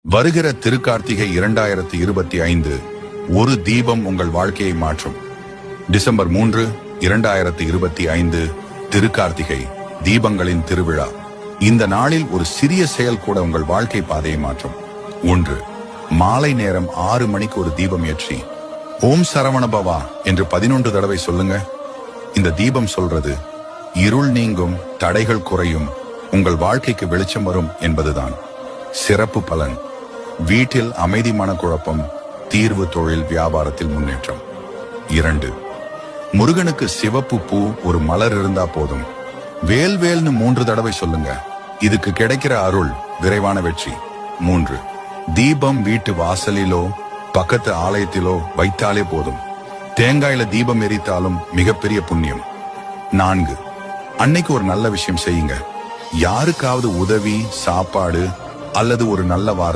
வருகிற திருக்கார்த்திகை 2025 ஒரு தீபம் உங்கள் வாழ்க்கையை மாற்றும். டிசம்பர் 3, 2025 திருக்கார்த்திகை தீபங்களின் திருவிழா. இந்த நாளில் ஒரு சிறிய செயல் கூட உங்கள் வாழ்க்கை பாதையை மாற்றும். 1. மாலை நேரம் 6 மணிக்கு ஒரு தீபம் ஏற்றி ஓம் சரவணபவா என்று 11 தடவை சொல்லுங்க. இந்த தீபம் சொல்றது இருள் நீங்கும், தடைகள் குறையும், உங்கள் வாழ்க்கைக்கு வெளிச்சம் வரும் என்பதுதான். சிறப்பு பலன்: வீட்டில் அமைதி, மனக்குழப்பம், தீர்வு, தொழில், வியாபாரத்தில் முன்னேற்றம். 2. முருகனுக்கு சிவப்பு பூ ஒரு மலர் இருந்தா போதும். வேல் வேல்னு 3 தடவை சொல்லுங்க. இதுக்கு கிடைக்கிற அருள் விரைவான வெற்றி. 3. தீபம் வீட்டு வாசலிலோ பக்கத்து ஆலயத்திலோ வைத்தாலே போதும். தேங்காயில தீபம் எரித்தாலும் மிகப்பெரிய புண்ணியம். 4. அன்னைக்கு ஒரு நல்ல விஷயம் செய்யுங்க. யாருக்காவது உதவி, சாப்பாடு அல்லது ஒரு நல்ல வார்த்தை